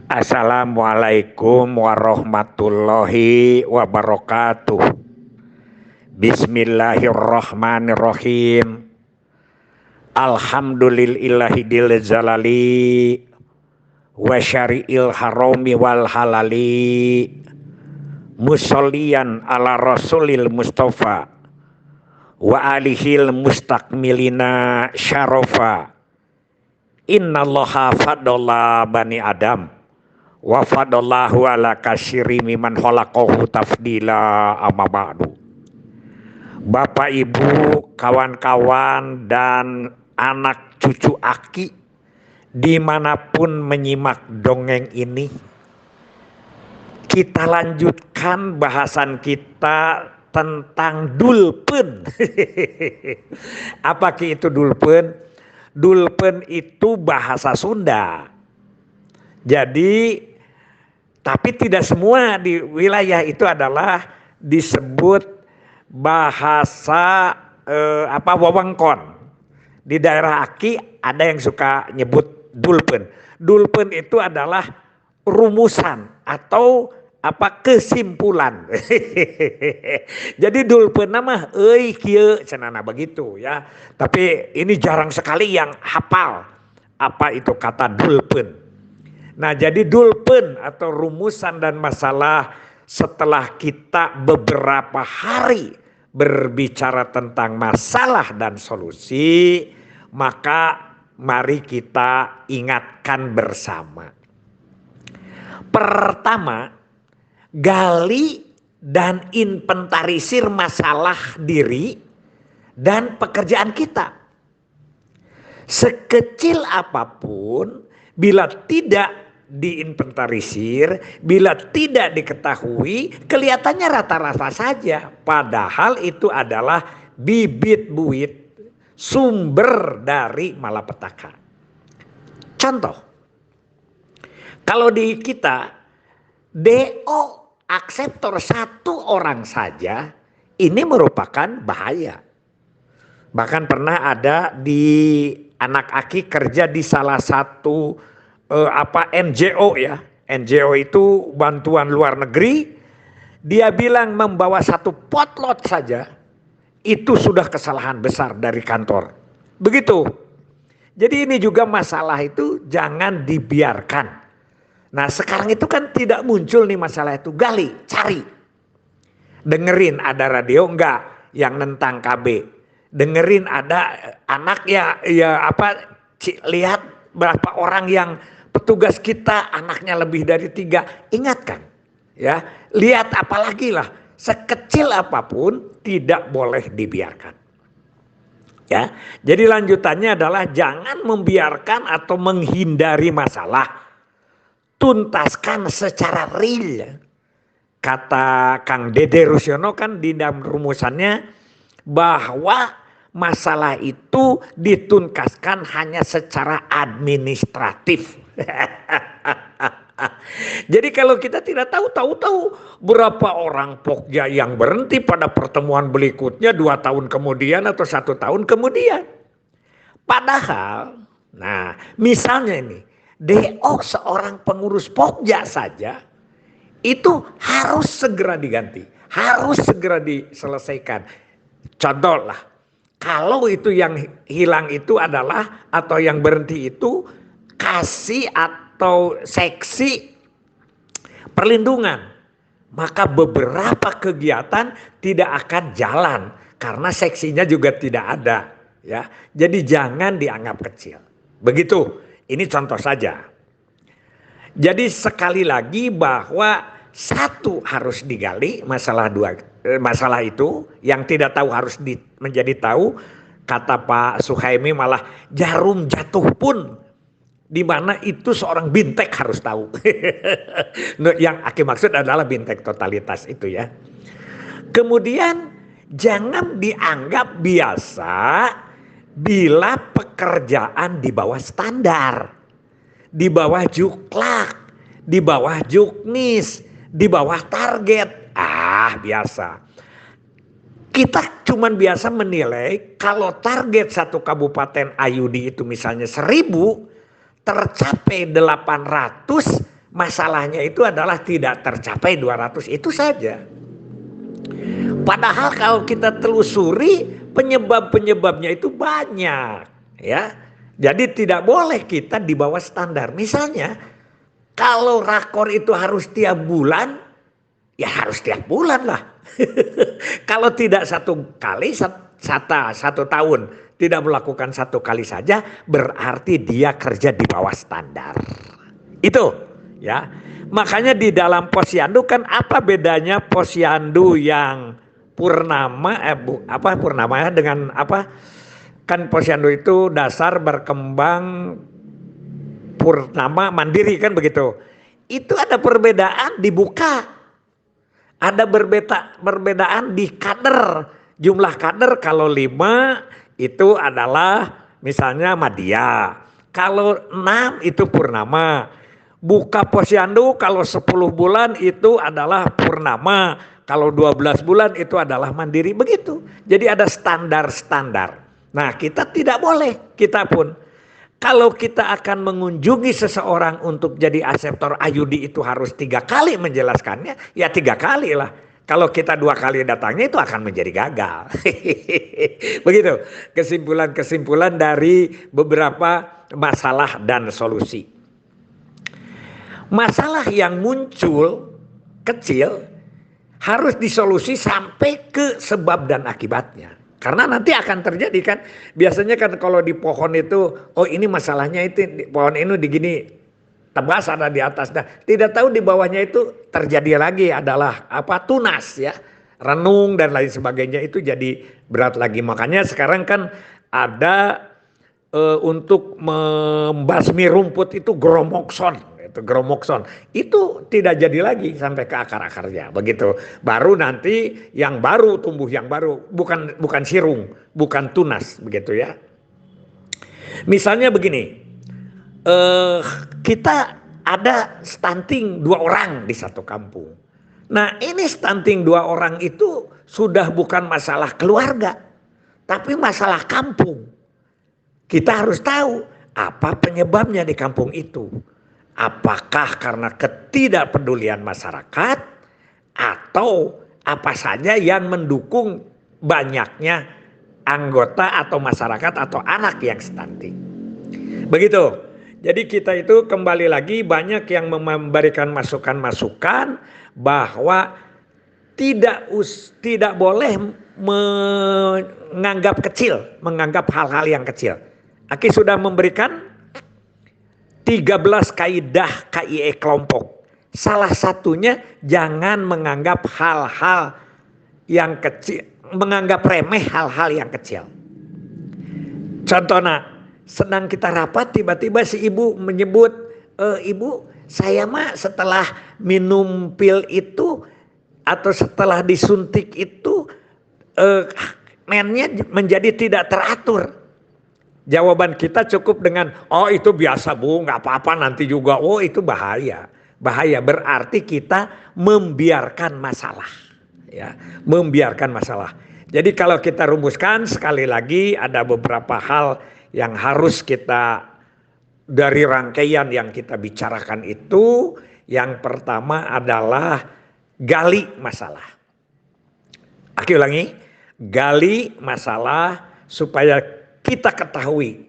Assalamualaikum warahmatullahi wabarakatuh. Bismillahirrahmanirrahim. Alhamdulillahil jalali wa syari'il harami wal halali. Musolliyan ala rasulil mustafa wa alihil mustakmilina syarafa. Innallaha fadola bani adam wa fadallahu ala kasyiri miman khalaqahu tafdila amma ba'du. Bapak Ibu, kawan-kawan dan anak cucu aki dimanapun menyimak dongeng ini, kita lanjutkan bahasan kita tentang dulpen. Apa itu dulpen? Dulpen itu bahasa Sunda. Jadi tapi tidak semua di wilayah itu adalah disebut bahasa wewengkon. Di daerah Aki ada yang suka nyebut dulpen. Dulpen itu adalah rumusan atau kesimpulan. Jadi dulpen nama kieu cenana begitu ya. Tapi ini jarang sekali yang hafal apa itu kata dulpen. Nah, jadi dulpen atau rumusan dan masalah setelah kita beberapa hari berbicara tentang masalah dan solusi, maka mari kita ingatkan bersama. Pertama, gali dan inventarisir masalah diri dan pekerjaan kita. Sekecil apapun, bila tidak diinventarisir, bila tidak diketahui, kelihatannya rata-rata saja. Padahal itu adalah bibit buit, sumber dari malapetaka. Contoh, kalau di kita DO akseptor satu orang saja, ini merupakan bahaya. Bahkan pernah ada di anak aki kerja di salah satu NGO ya. NGO itu bantuan luar negeri. Dia bilang membawa satu potlot saja itu sudah kesalahan besar dari kantor. Begitu. Jadi ini juga masalah itu jangan dibiarkan. Nah, sekarang itu kan tidak muncul nih masalah itu. Gali, cari. Dengerin ada radio enggak yang nentang KB. Dengerin ada anak lihat berapa orang yang petugas kita anaknya lebih dari 3. Ingatkan ya, lihat apalagi lah, sekecil apapun tidak boleh dibiarkan ya. Jadi lanjutannya adalah jangan membiarkan atau menghindari masalah, tuntaskan secara real. Kata Kang Dede Rusyono kan di dalam rumusannya bahwa masalah itu dituntaskan hanya secara administratif. Jadi kalau kita tidak tahu berapa orang Pokja yang berhenti pada pertemuan berikutnya 2 tahun kemudian atau 1 tahun kemudian. Padahal, nah misalnya ini, DO seorang pengurus Pokja saja itu harus segera diganti, harus segera diselesaikan. Contoh lah, kalau itu yang hilang itu adalah atau yang berhenti itu kasih atau seksi perlindungan, maka beberapa kegiatan tidak akan jalan karena seksinya juga tidak ada ya. Jadi jangan dianggap kecil. Begitu. Ini contoh saja. Jadi sekali lagi bahwa satu harus digali masalah itu, yang tidak tahu harus menjadi tahu. Kata Pak Suhaimi malah jarum jatuh pun di mana itu seorang bintek harus tahu. Yang Aki maksud adalah bintek totalitas itu ya. Kemudian jangan dianggap biasa bila pekerjaan di bawah standar, di bawah juklak, di bawah juknis, di bawah target. Biasa. Kita cuman biasa menilai kalau target satu kabupaten Ayudi itu misalnya 1000, tercapai 800, masalahnya itu adalah tidak tercapai 200, itu saja. Padahal kalau kita telusuri penyebab-penyebabnya itu banyak, ya. Jadi tidak boleh kita di bawah standar. Misalnya kalau rakor itu harus tiap bulan, ya harus tiap bulan lah. Kalau tidak satu kali, satu tahun tidak melakukan satu kali saja, berarti dia kerja di bawah standar. Itu, ya. Makanya di dalam posyandu kan apa bedanya posyandu yang purnama, purnama dengan apa? Kan posyandu itu dasar, berkembang, purnama, mandiri, kan begitu. Itu ada perbedaan dibuka. Ada perbedaan di kader. Jumlah kader kalau 5 itu adalah misalnya madya. Kalau 6 itu purnama. Buka posyandu kalau 10 bulan itu adalah purnama. Kalau 12 bulan itu adalah mandiri, begitu. Jadi ada standar-standar. Nah, kita tidak boleh, kita pun. Kalau kita akan mengunjungi seseorang untuk jadi aseptor ayudi itu harus 3 kali menjelaskannya, ya 3 kali lah. Kalau kita 2 kali datangnya itu akan menjadi gagal. Begitu kesimpulan-kesimpulan dari beberapa masalah dan solusi. Masalah yang muncul kecil harus disolusi sampai ke sebab dan akibatnya. Karena nanti akan terjadi kan. Biasanya kan kalau di pohon itu, oh ini masalahnya itu, pohon ini digini tebas ada di atas. Nah, tidak tahu di bawahnya itu terjadi lagi adalah tunas, ya. Renung dan lain sebagainya, itu jadi berat lagi. Makanya sekarang kan ada untuk membasmi rumput itu gromokson. Itu tidak jadi lagi sampai ke akar-akarnya, begitu. Baru nanti yang baru tumbuh, yang baru, bukan sirung, bukan tunas, begitu ya. Misalnya begini, kita ada stunting 2 orang di satu kampung. Nah, ini stunting 2 orang itu sudah bukan masalah keluarga, tapi masalah kampung. Kita harus tahu apa penyebabnya di kampung itu. Apakah karena ketidakpedulian masyarakat atau apa saja yang mendukung banyaknya anggota atau masyarakat atau anak yang stunting. Begitu. Jadi kita itu kembali lagi banyak yang memberikan masukan-masukan bahwa tidak boleh menganggap kecil, menganggap hal-hal yang kecil. Aki sudah memberikan 13 kaidah KIE kelompok. Salah satunya jangan menganggap hal-hal yang kecil, menganggap remeh hal-hal yang kecil. Contohnya, sedang kita rapat tiba-tiba si ibu menyebut, ibu saya mah setelah minum pil itu atau setelah disuntik itu mennya menjadi tidak teratur. Jawaban kita cukup dengan, oh itu biasa bu, nggak apa-apa nanti juga. Oh itu bahaya. Bahaya berarti kita membiarkan masalah. Ya, membiarkan masalah. Jadi kalau kita rumuskan sekali lagi ada beberapa hal yang harus kita dari rangkaian yang kita bicarakan itu. Yang pertama adalah gali masalah. Aki ulangi, gali masalah supaya kita ketahui,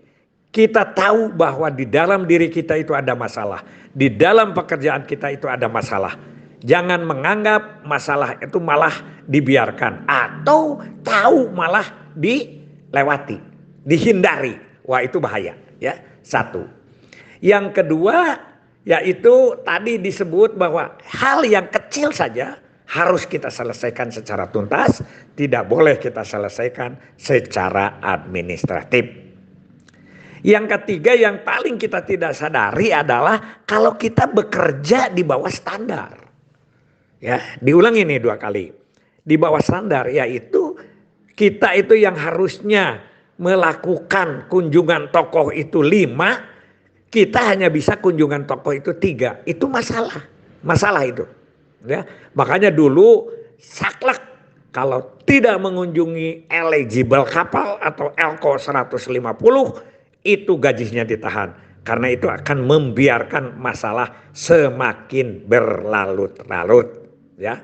kita tahu bahwa di dalam diri kita itu ada masalah. Di dalam pekerjaan kita itu ada masalah. Jangan menganggap masalah itu malah dibiarkan. Atau tahu malah dilewati, dihindari. Wah itu bahaya. Ya, 1. Yang kedua, yaitu tadi disebut bahwa hal yang kecil saja harus kita selesaikan secara tuntas, tidak boleh kita selesaikan secara administratif. Yang ketiga yang paling kita tidak sadari adalah kalau kita bekerja di bawah standar. Ya, diulangi nih 2 kali. Di bawah standar yaitu kita itu yang harusnya melakukan kunjungan tokoh itu 5, kita hanya bisa kunjungan tokoh itu 3. Itu masalah. Masalah itu. Ya, makanya dulu saklek kalau tidak mengunjungi eligible kapal atau Elko 150 itu gajinya ditahan. Karena itu akan membiarkan masalah semakin berlarut-larut, ya.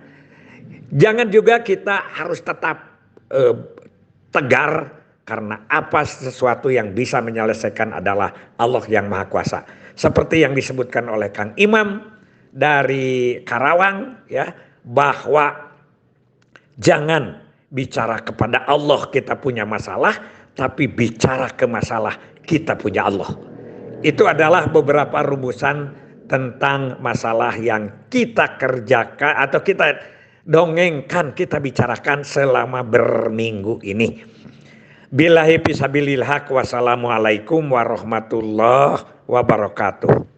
Jangan juga kita harus tetap tegar, karena apa sesuatu yang bisa menyelesaikan adalah Allah yang Maha Kuasa. Seperti yang disebutkan oleh Kang Imam dari Karawang, ya, bahwa jangan bicara kepada Allah kita punya masalah, tapi bicara ke masalah kita punya Allah. Itu adalah beberapa rumusan tentang masalah yang kita kerjakan atau kita dongengkan, kita bicarakan selama berminggu ini. Billahi fisabilil haq, wassalamualaikum warahmatullahi wabarakatuh.